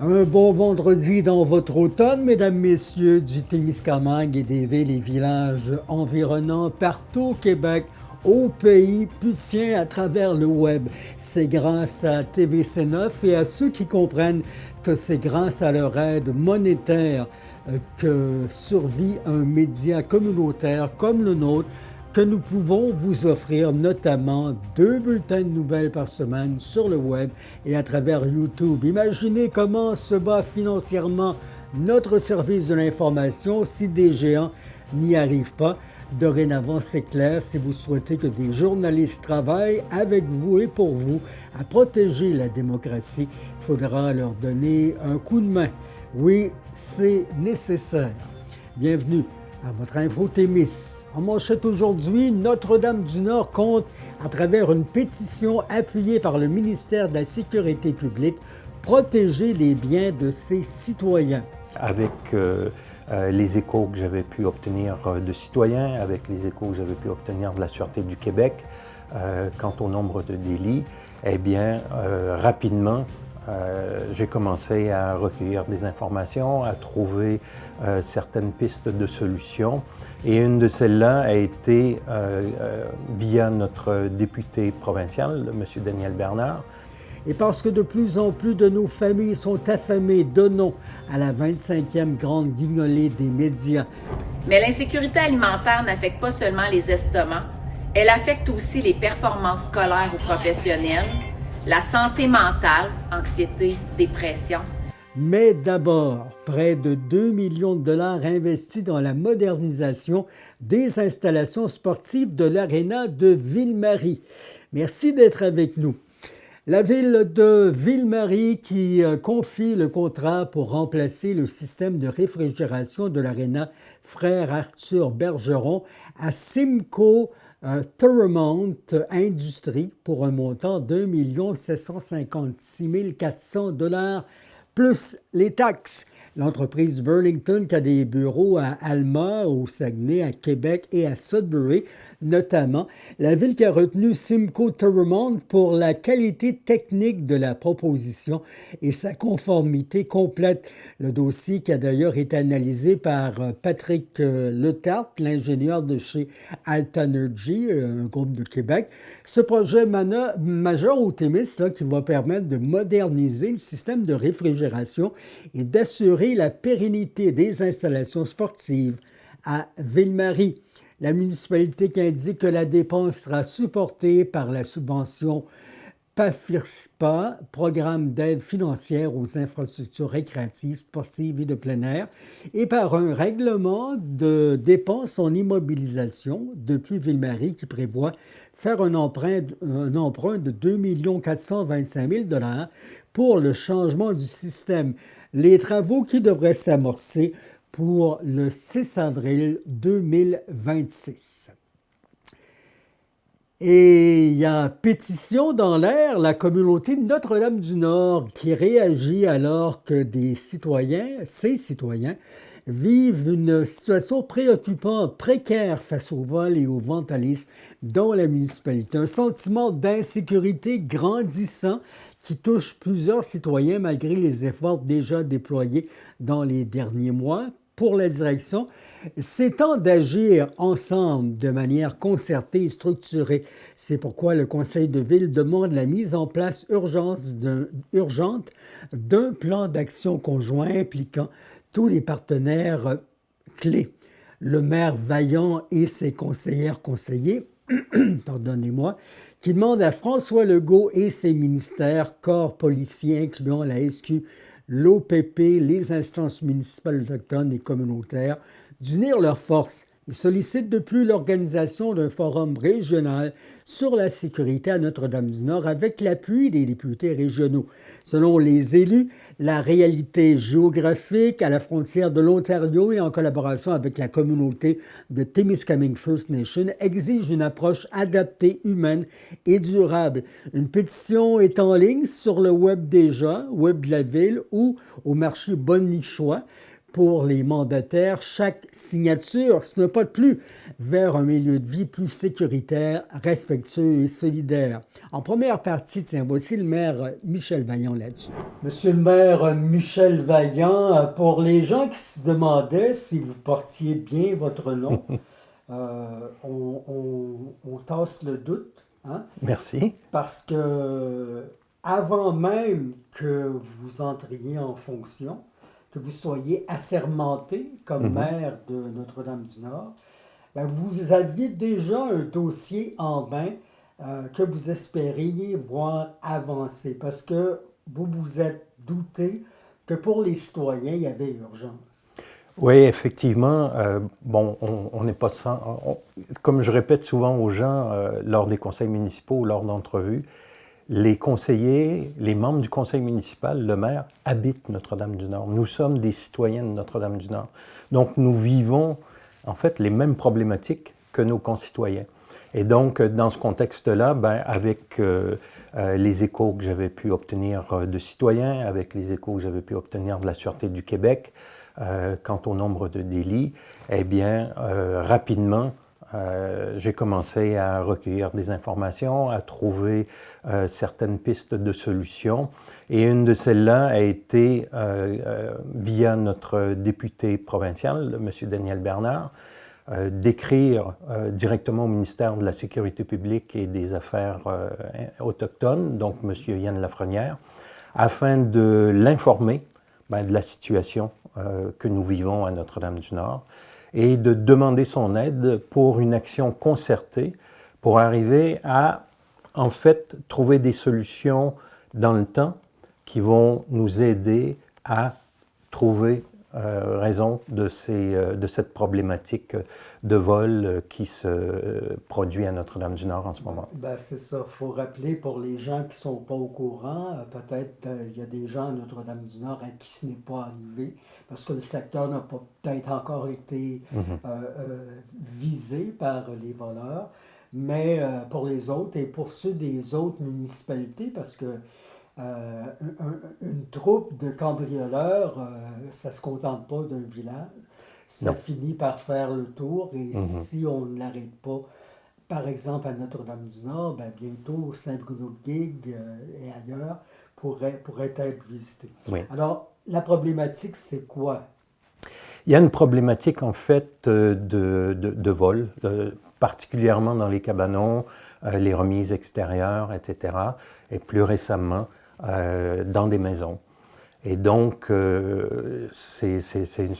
Un bon vendredi dans votre automne, mesdames, messieurs, du Témiscamingue et des villes et villages environnants partout au Québec, au pays, puis tiens, à travers le web. C'est grâce à TVC9 et à ceux qui comprennent que c'est grâce à leur aide monétaire que survit un média communautaire comme le nôtre que nous pouvons vous offrir notamment 2 bulletins de nouvelles par semaine sur le web et à travers YouTube. Imaginez comment se bat financièrement notre service de l'information si des géants n'y arrivent pas. Dorénavant, c'est clair, si vous souhaitez que des journalistes travaillent avec vous et pour vous à protéger la démocratie, il faudra leur donner un coup de main. Oui, c'est nécessaire. Bienvenue à votre info Témis. En manchette aujourd'hui, Notre-Dame-du-Nord compte, à travers une pétition appuyée par le ministère de la Sécurité publique, protéger les biens de ses citoyens. Avec les échos que j'avais pu obtenir de citoyens, avec les échos que j'avais pu obtenir de la Sûreté du Québec, quant au nombre de délits, eh bien, rapidement, j'ai commencé à recueillir des informations, à trouver certaines pistes de solutions. Et une de celles-là a été via notre député provincial, M. Daniel Bernard. Et parce que de plus en plus de nos familles sont affamées, donnons à la 25e grande guignolée des médias. Mais l'insécurité alimentaire n'affecte pas seulement les estomacs, elle affecte aussi les performances scolaires ou professionnelles, la santé mentale, anxiété, dépression. Mais d'abord, près de 2 millions de dollars investis dans la modernisation des installations sportives de l'Aréna de Ville-Marie. Merci d'être avec nous. La ville de Ville-Marie qui confie le contrat pour remplacer le système de réfrigération de l'Aréna Frère Arthur Bergeron à Simcoe Toromont Industries pour un montant d'1 756 400 dollars plus les taxes. L'entreprise Burlington, qui a des bureaux à Alma, au Saguenay, à Québec et à Sudbury, notamment. La ville qui a retenu Simcoe Toromont pour la qualité technique de la proposition et sa conformité complète. Le dossier qui a d'ailleurs été analysé par Patrick Letarte, l'ingénieur de chez Altanergy, un groupe de Québec. Ce projet majeur au Témis là, qui va permettre de moderniser le système de réfrigération et d'assurer la pérennité des installations sportives à Ville-Marie. La municipalité qui indique que la dépense sera supportée par la subvention PAFIRSPA, Programme d'aide financière aux infrastructures récréatives, sportives et de plein air, et par un règlement de dépenses en immobilisation depuis Ville-Marie qui prévoit faire un emprunt de 2 425 000 dollars pour le changement du système. Les travaux qui devraient s'amorcer pour le 6 avril 2026. Et il y a pétition dans l'air, la communauté de Notre-Dame-du-Nord qui réagit alors que ses citoyens, vivent une situation préoccupante, précaire face aux vols et aux vandalismes dans la municipalité. Un sentiment d'insécurité grandissant qui touche plusieurs citoyens malgré les efforts déjà déployés dans les derniers mois. Pour la direction, c'est temps d'agir ensemble de manière concertée et structurée. C'est pourquoi le Conseil de ville demande la mise en place urgente d'un plan d'action conjoint impliquant tous les partenaires clés. Le maire Vaillant et ses conseillers, pardonnez-moi, qui demandent à François Legault et ses ministères, corps policiers incluant la SQ, l'OPP, les instances municipales autochtones et communautaires, d'unir leurs forces. Ils sollicitent depuis l'organisation d'un forum régional sur la sécurité à Notre-Dame-du-Nord avec l'appui des députés régionaux. Selon les élus, la réalité géographique à la frontière de l'Ontario et en collaboration avec la communauté de Témiscamingue First Nation exige une approche adaptée, humaine et durable. Une pétition est en ligne sur le web déjà, web de la ville ou au marché Bonichois, pour les mandataires, chaque signature, ce n'est pas de plus, vers un milieu de vie plus sécuritaire, respectueux et solidaire. En première partie, tiens, voici le maire Michel Vaillant là-dessus. Monsieur le maire Michel Vaillant, pour les gens qui se demandaient si vous portiez bien votre nom, on tasse le doute, hein? Merci. Parce que avant même que vous entriez en fonction, que vous soyez assermenté comme maire de Notre-Dame-du-Nord, ben vous aviez déjà un dossier en main que vous espériez voir avancer parce que vous vous êtes douté que pour les citoyens, il y avait urgence. Oui, effectivement. Bon, on n'est pas sans. Comme je répète souvent aux gens lors des conseils municipaux, lors d'entrevues, les conseillers, les membres du conseil municipal, le maire, habitent Notre-Dame-du-Nord. Nous sommes des citoyens de Notre-Dame-du-Nord. Donc, nous vivons, en fait, les mêmes problématiques que nos concitoyens. Et donc, dans ce contexte-là, ben, avec les échos que j'avais pu obtenir de citoyens, avec les échos que j'avais pu obtenir de la Sûreté du Québec, quant au nombre de délits, eh bien, rapidement, j'ai commencé à recueillir des informations, à trouver certaines pistes de solutions. Et une de celles-là a été, via notre député provincial, M. Daniel Bernard, d'écrire directement au ministère de la Sécurité publique et des Affaires autochtones, donc M. Yann Lafrenière, afin de l'informer de la situation que nous vivons à Notre-Dame-du-Nord et de demander son aide pour une action concertée pour arriver à, en fait, trouver des solutions dans le temps qui vont nous aider à trouver raison de cette problématique de vol qui se produit à Notre-Dame-du-Nord en ce moment. Ben, c'est ça. Il faut rappeler pour les gens qui ne sont pas au courant, peut-être il y a des gens à Notre-Dame-du-Nord à qui ce n'est pas arrivé, parce que le secteur n'a pas peut-être encore été visé par les voleurs, mais pour les autres et pour ceux des autres municipalités, parce que une troupe de cambrioleurs, ça ne se contente pas d'un village. Ça Non. finit par faire le tour et si on ne l'arrête pas, par exemple à Notre-Dame-du-Nord, ben bientôt Saint-Bruno-de-Guigue et ailleurs pourraient être visités. Oui. Alors, la problématique, c'est quoi? Il y a une problématique, en fait, de vol, particulièrement dans les cabanons, les remises extérieures, etc., et plus récemment, dans des maisons. Et donc, c'est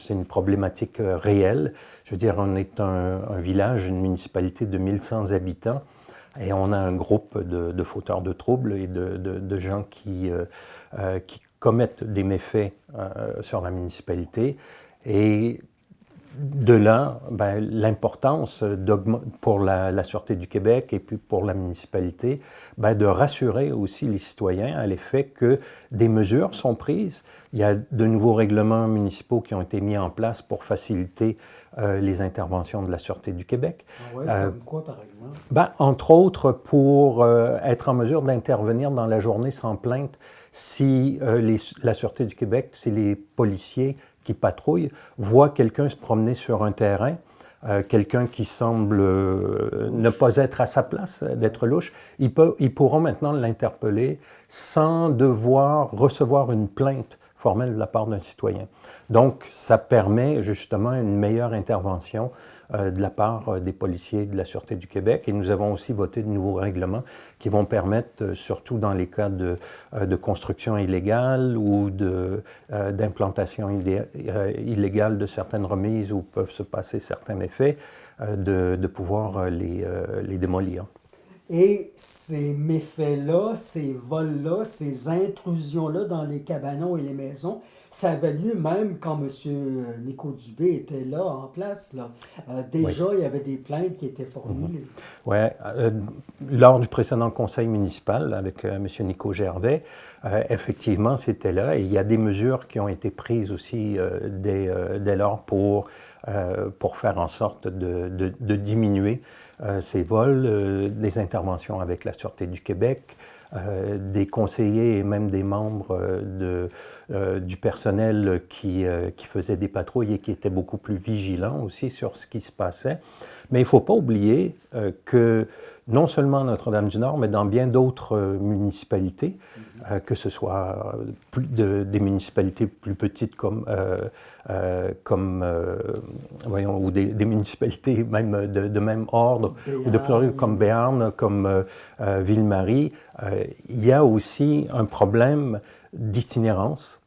une problématique réelle. Je veux dire, on est un village, une municipalité de 1100 habitants, et on a un groupe de fauteurs de troubles et de gens qui commettent des méfaits sur la municipalité. Et de là, ben, l'importance pour la Sûreté du Québec et puis pour la municipalité, ben, de rassurer aussi les citoyens à l'effet que des mesures sont prises. Il y a de nouveaux règlements municipaux qui ont été mis en place pour faciliter les interventions de la Sûreté du Québec. Ah ouais, comme quoi, par exemple? Ben, entre autres, pour être en mesure d'intervenir dans la journée sans plainte si la Sûreté du Québec, si les policiers qui patrouillent, voient quelqu'un se promener sur un terrain, quelqu'un qui semble ne pas être à sa place, d'être louche, ils pourront maintenant l'interpeller sans devoir recevoir une plainte formelle de la part d'un citoyen. Donc, ça permet justement une meilleure intervention de la part des policiers de la Sûreté du Québec. Et nous avons aussi voté de nouveaux règlements qui vont permettre, surtout dans les cas de construction illégale ou d'implantation illégale de certaines remises où peuvent se passer certains méfaits, de pouvoir les démolir. Et ces méfaits-là, ces vols-là, ces intrusions-là dans les cabanons et les maisons, ça avait lieu même quand M. Nico Dubé était là, en place. Là. Déjà, il y avait des plaintes qui étaient formulées. Oui. Lors du précédent conseil municipal avec M. Nico Gervais, effectivement, c'était là. Et il y a des mesures qui ont été prises aussi dès lors pour faire en sorte de diminuer ces vols, des interventions avec la Sûreté du Québec, des conseillers et même des membres du personnel qui faisaient des patrouilles et qui étaient beaucoup plus vigilants aussi sur ce qui se passait. Mais il ne faut pas oublier que non seulement Notre-Dame-du-Nord, mais dans bien d'autres municipalités, que ce soit des municipalités plus petites voyons, ou des municipalités même de même ordre, ou de plus comme Béarn, comme Ville-Marie, il y a aussi un problème d'itinérance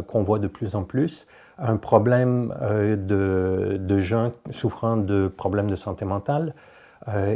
qu'on voit de plus en plus, un problème de gens souffrant de problèmes de santé mentale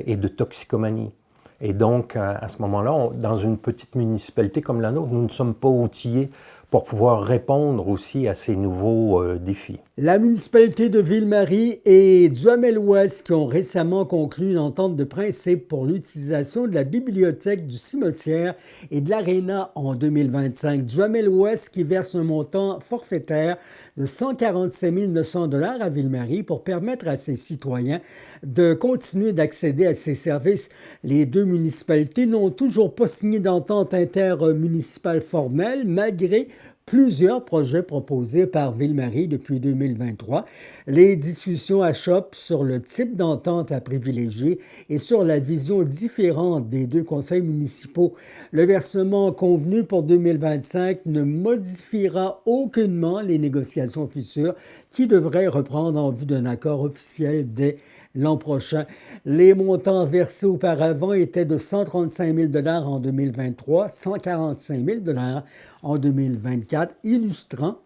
et de toxicomanie. Et donc, à ce moment-là, dans une petite municipalité comme la nôtre, nous ne sommes pas outillés pour pouvoir répondre aussi à ces nouveaux défis. La municipalité de Ville-Marie et Duhamel-Ouest qui ont récemment conclu une entente de principe pour l'utilisation de la bibliothèque du cimetière et de l'aréna en 2025. Duhamel-Ouest qui verse un montant forfaitaire de 147 900 $ à Ville-Marie pour permettre à ses citoyens de continuer d'accéder à ces services. Les deux municipalités n'ont toujours pas signé d'entente intermunicipale formelle malgré plusieurs projets proposés par Ville-Marie depuis 2023. Les discussions achoppent sur le type d'entente à privilégier et sur la vision différente des deux conseils municipaux. Le versement convenu pour 2025 ne modifiera aucunement les négociations futures qui devraient reprendre en vue d'un accord officiel dès l'an prochain. Les montants versés auparavant étaient de 135 000 $ en 2023, 145 000 $ en 2024, illustrant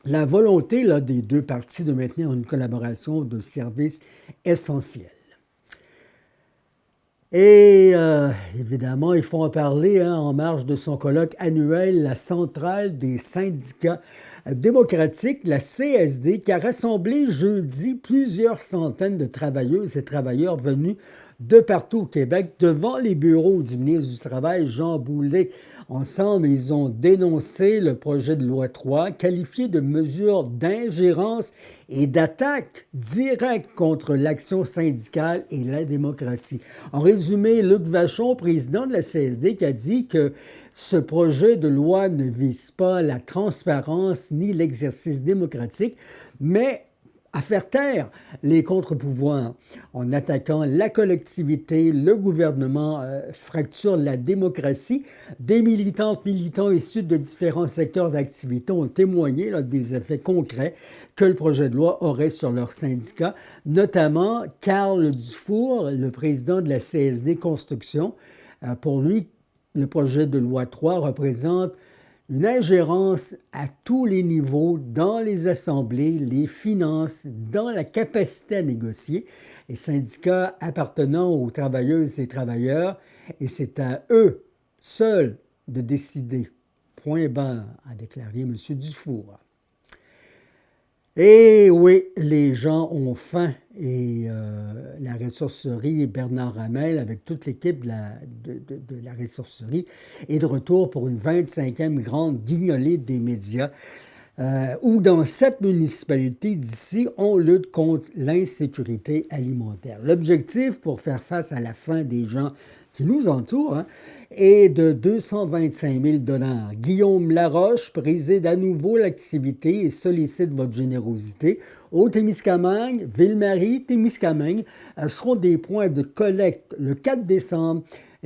la volonté des deux parties de maintenir une collaboration de services essentiels. Et évidemment, il faut en parler en marge de son colloque annuel, la Centrale des syndicats démocratiques, la CSD, qui a rassemblé jeudi plusieurs centaines de travailleuses et travailleurs venus de partout au Québec devant les bureaux du ministre du Travail, Jean Boulet. Ensemble, ils ont dénoncé le projet de loi 3, qualifié de mesure d'ingérence et d'attaque directe contre l'action syndicale et la démocratie. En résumé, Luc Vachon, président de la CSD, qui a dit que ce projet de loi ne vise pas la transparence ni l'exercice démocratique, mais à faire taire les contre-pouvoirs. En attaquant la collectivité, le gouvernement fracture la démocratie. Des militants issus de différents secteurs d'activité ont témoigné des effets concrets que le projet de loi aurait sur leurs syndicats, notamment Carl Dufour, le président de la CSD Construction. Pour lui, le projet de loi 3 représente une ingérence à tous les niveaux, dans les assemblées, les finances, dans la capacité à négocier. Les syndicats appartenant aux travailleuses et travailleurs, et c'est à eux seuls de décider. Point barre, a déclaré M. Dufour. Et oui, les gens ont faim et la ressourcerie Bernard Hamel, avec toute l'équipe de la ressourcerie, est de retour pour une 25e grande guignolée des médias où dans 7 municipalités d'ici, on lutte contre l'insécurité alimentaire. L'objectif pour faire face à la faim des gens qui nous entourent est de 225 000 $. Guillaume Laroche préside à nouveau l'activité et sollicite votre générosité. Au Témiscamingue, Ville-Marie, Témiscamingue seront des points de collecte le 4 décembre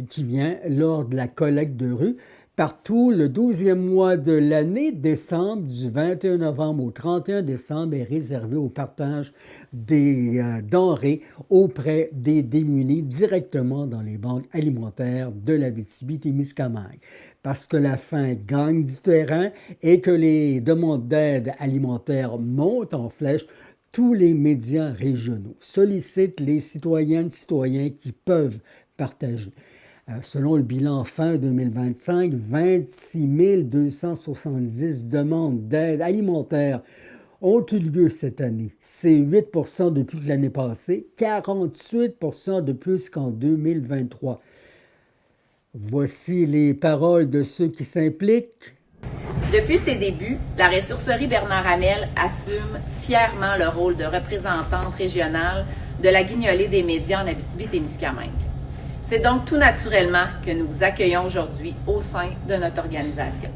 qui vient lors de la collecte de rue. Partout, le 12e mois de l'année, décembre, du 21 novembre au 31 décembre, est réservé au partage des denrées auprès des démunis directement dans les banques alimentaires de l'Abitibi-Témiscamingue. Parce que la faim gagne du terrain et que les demandes d'aide alimentaire montent en flèche, tous les médias régionaux sollicitent les citoyennes et citoyens qui peuvent partager. Selon le bilan fin 2025, 26 270 demandes d'aide alimentaire ont eu lieu cette année. C'est 8 % de plus que l'année passée, 48 % de plus qu'en 2023. Voici les paroles de ceux qui s'impliquent. Depuis ses débuts, la ressourcerie Bernard Hamel assume fièrement le rôle de représentante régionale de la guignolée des médias en Abitibi-Témiscamingue. C'est donc tout naturellement que nous vous accueillons aujourd'hui au sein de notre organisation.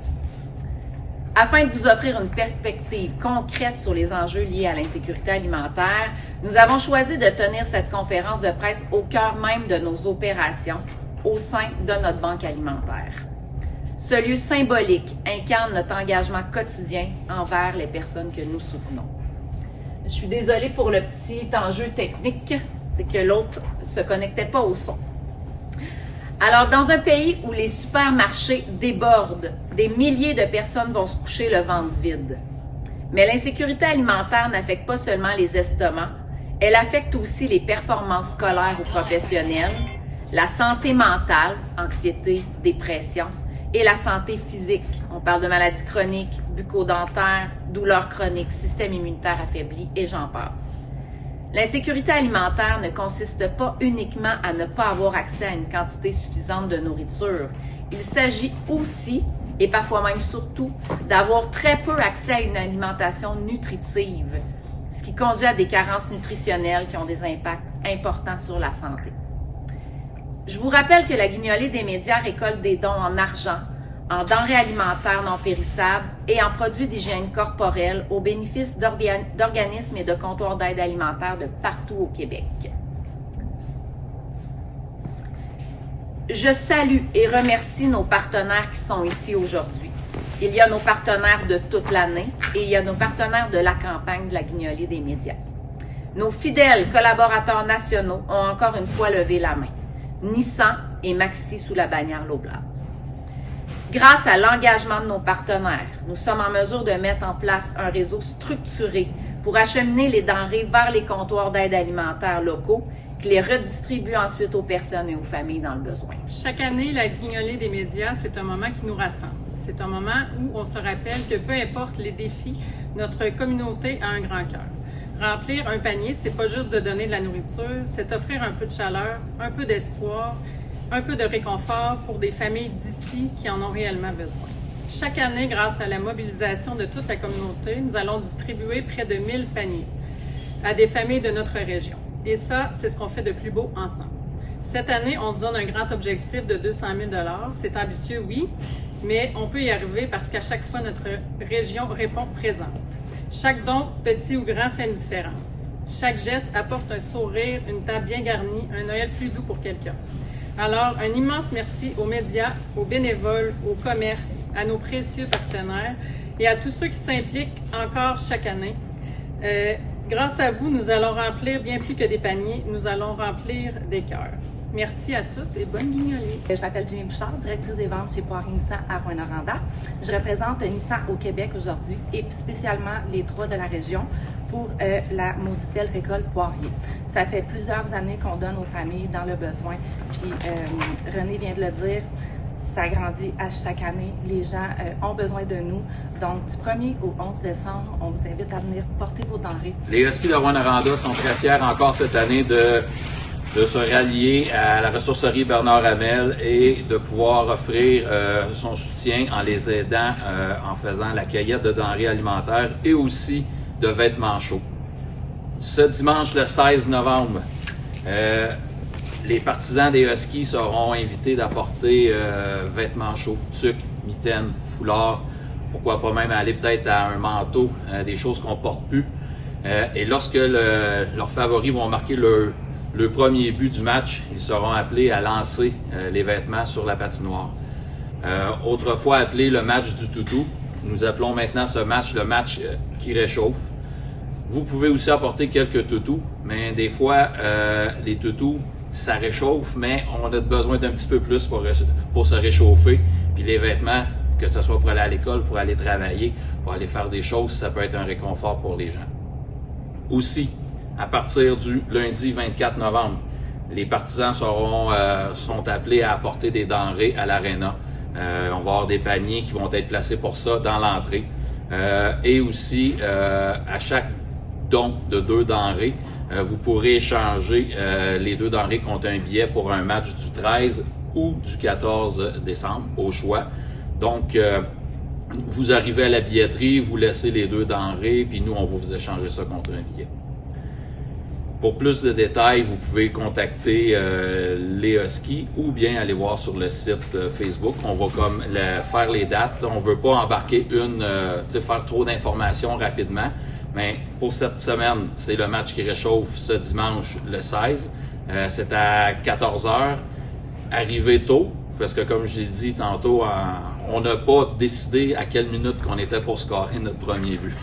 Afin de vous offrir une perspective concrète sur les enjeux liés à l'insécurité alimentaire, nous avons choisi de tenir cette conférence de presse au cœur même de nos opérations au sein de notre banque alimentaire. Ce lieu symbolique incarne notre engagement quotidien envers les personnes que nous soutenons. Je suis désolée pour le petit enjeu technique, c'est que l'autre ne se connectait pas au son. Alors, dans un pays où les supermarchés débordent, des milliers de personnes vont se coucher le ventre vide. Mais l'insécurité alimentaire n'affecte pas seulement les estomacs, elle affecte aussi les performances scolaires ou professionnelles, la santé mentale, anxiété, dépression, et la santé physique. On parle de maladies chroniques, bucco-dentaires, douleurs chroniques, système immunitaire affaibli, et j'en passe. L'insécurité alimentaire ne consiste pas uniquement à ne pas avoir accès à une quantité suffisante de nourriture. Il s'agit aussi, et parfois même surtout, d'avoir très peu accès à une alimentation nutritive, ce qui conduit à des carences nutritionnelles qui ont des impacts importants sur la santé. Je vous rappelle que la Guignolée des médias récolte des dons en argent, en denrées alimentaires non périssables et en produits d'hygiène corporelle au bénéfice d'organismes et de comptoirs d'aide alimentaire de partout au Québec. Je salue et remercie nos partenaires qui sont ici aujourd'hui. Il y a nos partenaires de toute l'année et il y a nos partenaires de la campagne de la Guignolée des médias. Nos fidèles collaborateurs nationaux ont encore une fois levé la main. Nissan et Maxi sous la bannière Loblaws. Grâce à l'engagement de nos partenaires, nous sommes en mesure de mettre en place un réseau structuré pour acheminer les denrées vers les comptoirs d'aide alimentaire locaux qui les redistribuent ensuite aux personnes et aux familles dans le besoin. Chaque année, la Guignolée des médias, c'est un moment qui nous rassemble. C'est un moment où on se rappelle que peu importe les défis, notre communauté a un grand cœur. Remplir un panier, c'est pas juste de donner de la nourriture, c'est offrir un peu de chaleur, un peu d'espoir, un peu de réconfort pour des familles d'ici qui en ont réellement besoin. Chaque année, grâce à la mobilisation de toute la communauté, nous allons distribuer près de 1000 paniers à des familles de notre région. Et ça, c'est ce qu'on fait de plus beau ensemble. Cette année, on se donne un grand objectif de 200 000 $. C'est ambitieux, oui, mais on peut y arriver parce qu'à chaque fois, notre région répond présente. Chaque don, petit ou grand, fait une différence. Chaque geste apporte un sourire, une table bien garnie, un Noël plus doux pour quelqu'un. Alors, un immense merci aux médias, aux bénévoles, aux commerces, à nos précieux partenaires et à tous ceux qui s'impliquent encore chaque année. Grâce à vous, nous allons remplir bien plus que des paniers, nous allons remplir des cœurs. Merci à tous et bonne guignolée. Je m'appelle Jenny Bouchard, directrice des ventes chez Poirier Nissan à Rouyn-Noranda. Je représente Nissan au Québec aujourd'hui et spécialement les 3 de la région pour la maudite récolte Poirier. Ça fait plusieurs années qu'on donne aux familles dans le besoin. Puis René vient de le dire, ça grandit à chaque année. Les gens ont besoin de nous. Donc, du 1er au 11 décembre, on vous invite à venir porter vos denrées. Les Huskies de Rouyn-Noranda sont très fiers encore cette année de se rallier à la ressourcerie Bernard Hamel et de pouvoir offrir son soutien en les aidant en faisant la cueillette de denrées alimentaires et aussi de vêtements chauds. Ce dimanche, le 16 novembre, les partisans des Huskies seront invités d'apporter vêtements chauds, tuques, mitaines, foulards, pourquoi pas même aller peut-être à un manteau, des choses qu'on porte plus. Et lorsque leurs favoris vont marquer le premier but du match, ils seront appelés à lancer les vêtements sur la patinoire. Autrefois appelé le match du toutou, nous appelons maintenant ce match le match qui réchauffe. Vous pouvez aussi apporter quelques toutous, mais des fois, les toutous, ça réchauffe, mais on a besoin d'un petit peu plus pour se réchauffer. Puis les vêtements, que ce soit pour aller à l'école, pour aller travailler, pour aller faire des choses, ça peut être un réconfort pour les gens. Aussi, à partir du lundi 24 novembre, les partisans sont appelés à apporter des denrées à l'aréna. On va avoir des paniers qui vont être placés pour ça dans l'entrée. Et aussi, à chaque don de 2 denrées, vous pourrez échanger les 2 denrées contre un billet pour un match du 13 ou du 14 décembre, au choix. Donc, vous arrivez à la billetterie, vous laissez les 2 denrées, puis nous, on va vous échanger ça contre un billet. Pour plus de détails, vous pouvez contacter les Huskies ou bien aller voir sur le site Facebook. On va comme faire les dates. On veut pas embarquer faire trop d'informations rapidement. Mais pour cette semaine, c'est le match qui réchauffe ce dimanche le 16. C'est à 14h. Arrivez tôt, parce que comme j'ai dit tantôt, on n'a pas décidé à quelle minute qu'on était pour scorer notre premier but.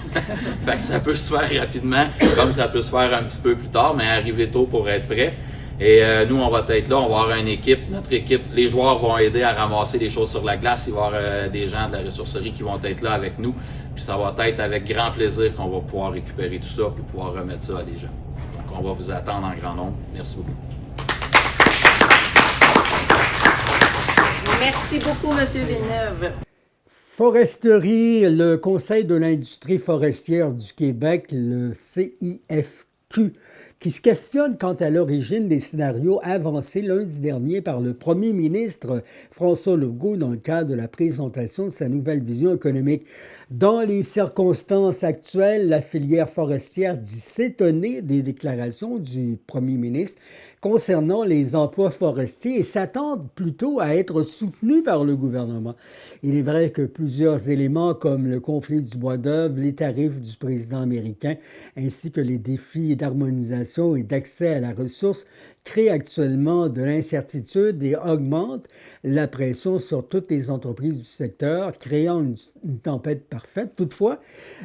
Fait que ça peut se faire rapidement, comme ça peut se faire un petit peu plus tard, mais arrivez tôt pour être prêt. Et nous, on va être là, on va avoir une équipe. Notre équipe, les joueurs vont aider à ramasser les choses sur la glace. Il va y avoir des gens de la ressourcerie qui vont être là avec nous. Puis ça va être avec grand plaisir qu'on va pouvoir récupérer tout ça puis pouvoir remettre ça à des gens. Donc, on va vous attendre en grand nombre. Merci beaucoup. Merci beaucoup, M. Villeneuve. Foresterie, le Conseil de l'industrie forestière du Québec, le CIFQ, qui se questionne quant à l'origine des scénarios avancés lundi dernier par le premier ministre François Legault dans le cadre de la présentation de sa nouvelle vision économique. Dans les circonstances actuelles, la filière forestière dit s'étonner des déclarations du premier ministre concernant les emplois forestiers et s'attendent plutôt à être soutenus par le gouvernement. Il est vrai que plusieurs éléments comme le conflit du bois d'œuvre, les tarifs du président américain, ainsi que les défis d'harmonisation et d'accès à la ressource créent actuellement de l'incertitude et augmentent la pression sur toutes les entreprises du secteur, créant une tempête parfaite. Toutefois,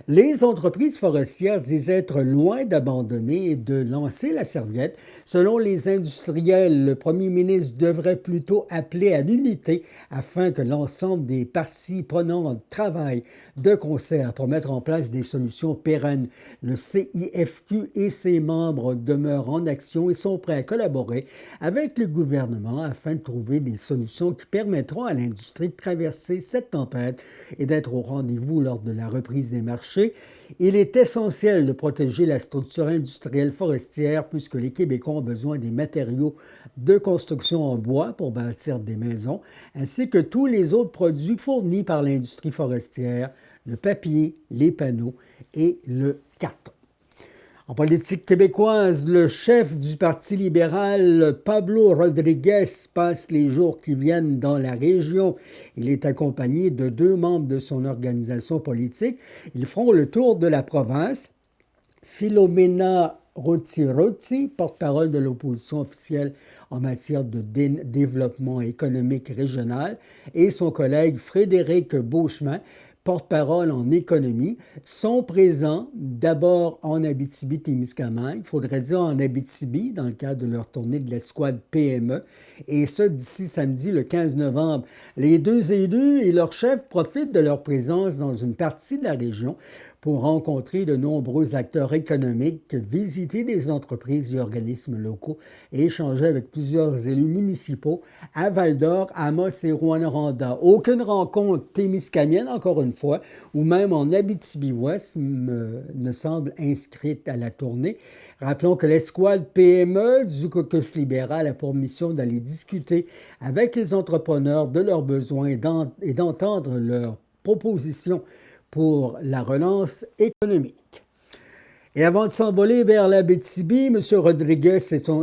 les entreprises forestières disent être loin d'abandonner et de lancer la serviette. Selon les industriels, le premier ministre devrait plutôt appeler à l'unité afin que l'ensemble des parties prenantes travaillent de concert pour mettre en place des solutions pérennes. Le CIFQ et ses membres demeurent en action et sont prêts à collaborer avec le gouvernement afin de trouver des solutions qui permettront à l'industrie de traverser cette tempête et d'être au rendez-vous lors de la reprise des marchés. Il est essentiel de protéger la structure industrielle forestière puisque les Québécois ont besoin des matériaux de construction en bois pour bâtir des maisons, ainsi que tous les autres produits fournis par l'industrie forestière, le papier, les panneaux et le carton. En politique québécoise, le chef du Parti libéral, Pablo Rodriguez, passe les jours qui viennent dans la région. Il est accompagné de 2 membres de son organisation politique. Ils feront le tour de la province. Philomena Roti, porte-parole de l'opposition officielle en matière de développement économique régional, et son collègue Frédéric Beauchemin, porte-parole en économie, sont présents d'abord en Abitibi-Témiscamingue, il faudrait dire en Abitibi, dans le cadre de leur tournée de l'escouade PME, et ce d'ici samedi le 15 novembre. Les 2 élus et leurs chefs profitent de leur présence dans une partie de la région pour rencontrer de nombreux acteurs économiques, visiter des entreprises et organismes locaux et échanger avec plusieurs élus municipaux à Val-d'Or, Amos et Rouyn-Noranda. Aucune rencontre témiscamienne, encore une fois, ou même en Abitibi-Ouest ne semble inscrite à la tournée. Rappelons que l'escouade PME du caucus libéral a pour mission d'aller discuter avec les entrepreneurs de leurs besoins et d'entendre leurs propositions pour la relance économique. Et avant de s'envoler vers l'Abitibi, M. Rodriguez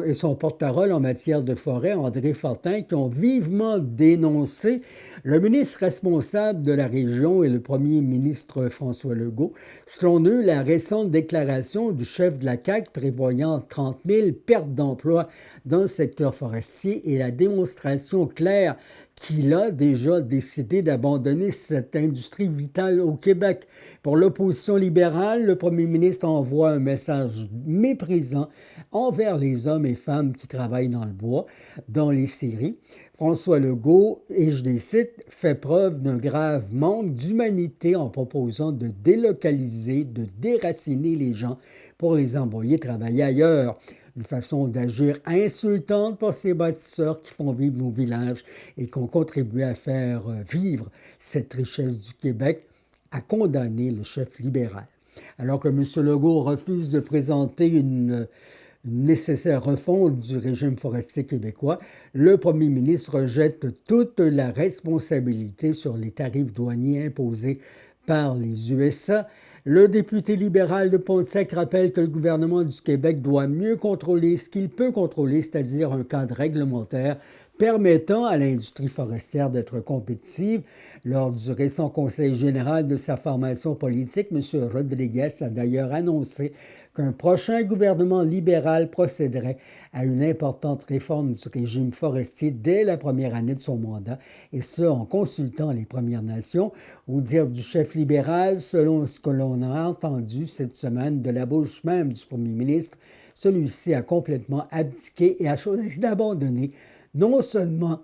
et son porte-parole en matière de forêt, André Fortin, qui ont vivement dénoncé le ministre responsable de la région et le premier ministre François Legault. Selon eux, la récente déclaration du chef de la CAQ prévoyant 30 000 pertes d'emplois dans le secteur forestier est la démonstration claire qu'il a déjà décidé d'abandonner cette industrie vitale au Québec. Pour l'opposition libérale, le premier ministre envoie un message méprisant envers les hommes et femmes qui travaillent dans le bois, dans les scieries. François Legault, et je les cite, fait preuve d'un grave manque d'humanité en proposant de délocaliser, de déraciner les gens pour les envoyer travailler ailleurs. Une façon d'agir insultante pour ces bâtisseurs qui font vivre nos villages et qui ont contribué à faire vivre cette richesse du Québec, a condamné le chef libéral. Alors que M. Legault refuse de présenter une nécessaire refonte du régime forestier québécois, le premier ministre jette toute la responsabilité sur les tarifs douaniers imposés par les USA. Le député libéral de Pont-de-Sec rappelle que le gouvernement du Québec doit mieux contrôler ce qu'il peut contrôler, c'est-à-dire un cadre réglementaire permettant à l'industrie forestière d'être compétitive. Lors du récent Conseil général de sa formation politique, M. Rodriguez a d'ailleurs annoncé qu'un prochain gouvernement libéral procéderait à une importante réforme du régime forestier dès la première année de son mandat, et ce, en consultant les Premières Nations. Au dire du chef libéral, selon ce que l'on a entendu cette semaine de la bouche même du premier ministre, celui-ci a complètement abdiqué et a choisi d'abandonner non seulement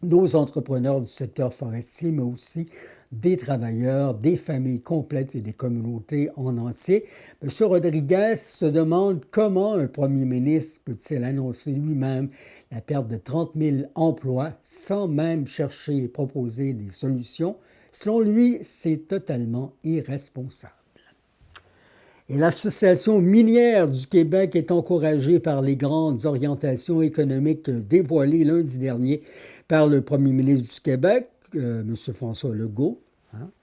nos entrepreneurs du secteur forestier, mais aussi des travailleurs, des familles complètes et des communautés en entier. M. Rodriguez se demande comment un premier ministre peut-il annoncer lui-même la perte de 30 000 emplois sans même chercher et proposer des solutions. Selon lui, c'est totalement irresponsable. Et l'Association minière du Québec est encouragée par les grandes orientations économiques dévoilées lundi dernier par le premier ministre du Québec, M. François Legault.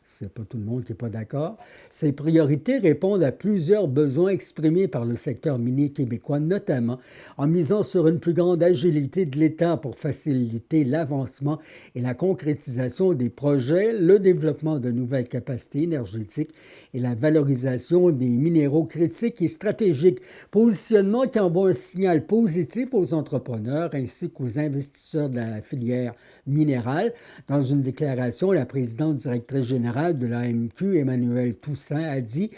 C'est pas tout le monde qui n'est pas d'accord. Ces priorités répondent à plusieurs besoins exprimés par le secteur minier québécois, notamment en misant sur une plus grande agilité de l'État pour faciliter l'avancement et la concrétisation des projets, le développement de nouvelles capacités énergétiques et la valorisation des minéraux critiques et stratégiques. Positionnement qui envoie un signal positif aux entrepreneurs ainsi qu'aux investisseurs de la filière minérale. Dans une déclaration, la présidente directrice générale de l'AMQ, Emmanuelle Toussaint, a dit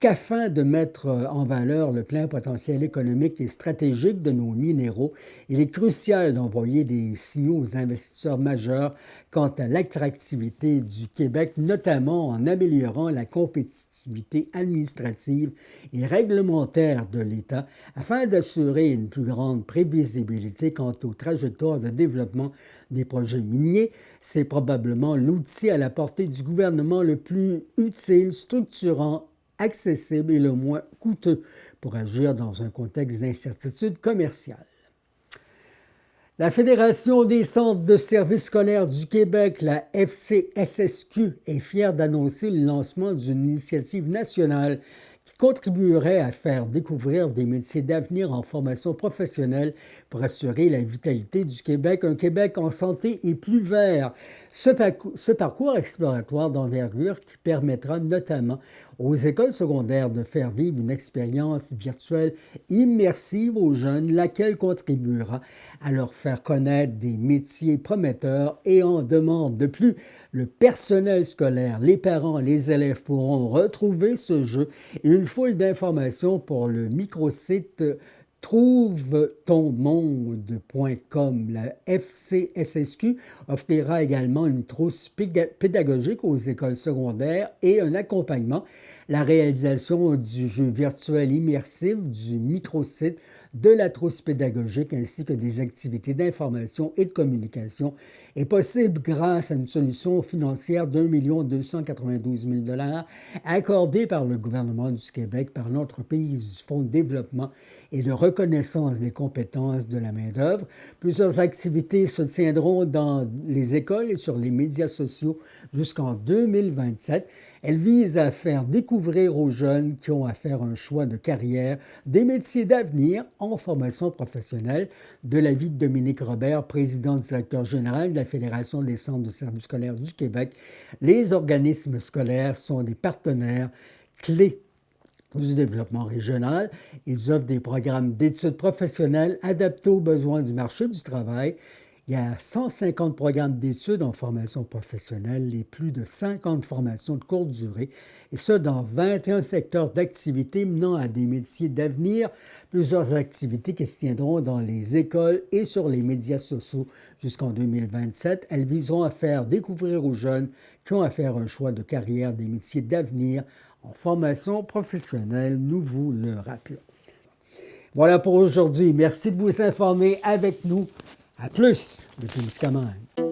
qu'afin de mettre en valeur le plein potentiel économique et stratégique de nos minéraux, il est crucial d'envoyer des signaux aux investisseurs majeurs quant à l'attractivité du Québec, notamment en améliorant la compétitivité administrative et réglementaire de l'État, afin d'assurer une plus grande prévisibilité quant aux trajectoires de développement des projets miniers. C'est probablement l'outil à la portée du gouvernement le plus utile, structurant, accessible et le moins coûteux pour agir dans un contexte d'incertitude commerciale. La Fédération des centres de services scolaires du Québec, la FCSSQ, est fière d'annoncer le lancement d'une initiative nationale qui contribuerait à faire découvrir des métiers d'avenir en formation professionnelle pour assurer la vitalité du Québec, un Québec en santé et plus vert. Ce parcours exploratoire d'envergure qui permettra notamment aux écoles secondaires de faire vivre une expérience virtuelle immersive aux jeunes, laquelle contribuera à leur faire connaître des métiers prometteurs et en demande. De plus, le personnel scolaire, les parents, les élèves pourront retrouver ce jeu et une foule d'informations pour le microsite trouvetonmonde.com. La FCSSQ offrira également une trousse pédagogique aux écoles secondaires et un accompagnement, la réalisation du jeu virtuel immersif, du microsite, de la trousse pédagogique ainsi que des activités d'information et de communication est possible grâce à une solution financière d'1 292 000 $ accordée par le gouvernement du Québec par l'entreprise du Fonds de développement et de reconnaissance des compétences de la main-d'œuvre. Plusieurs activités se tiendront dans les écoles et sur les médias sociaux jusqu'en 2027. Elle vise à faire découvrir aux jeunes qui ont à faire un choix de carrière des métiers d'avenir en formation professionnelle. De l'avis de Dominique Robert, président directeur général de la Fédération des centres de services scolaires du Québec, les organismes scolaires sont des partenaires clés du développement régional. Ils offrent des programmes d'études professionnelles adaptés aux besoins du marché du travail. Il y a 150 programmes d'études en formation professionnelle et plus de 50 formations de courte durée, et ce, dans 21 secteurs d'activité menant à des métiers d'avenir. Plusieurs activités qui se tiendront dans les écoles et sur les médias sociaux jusqu'en 2027. Elles viseront à faire découvrir aux jeunes qui ont à faire un choix de carrière des métiers d'avenir en formation professionnelle, nous vous le rappelons. Voilà pour aujourd'hui. Merci de vous informer avec nous. À plus, le Témiscamingue.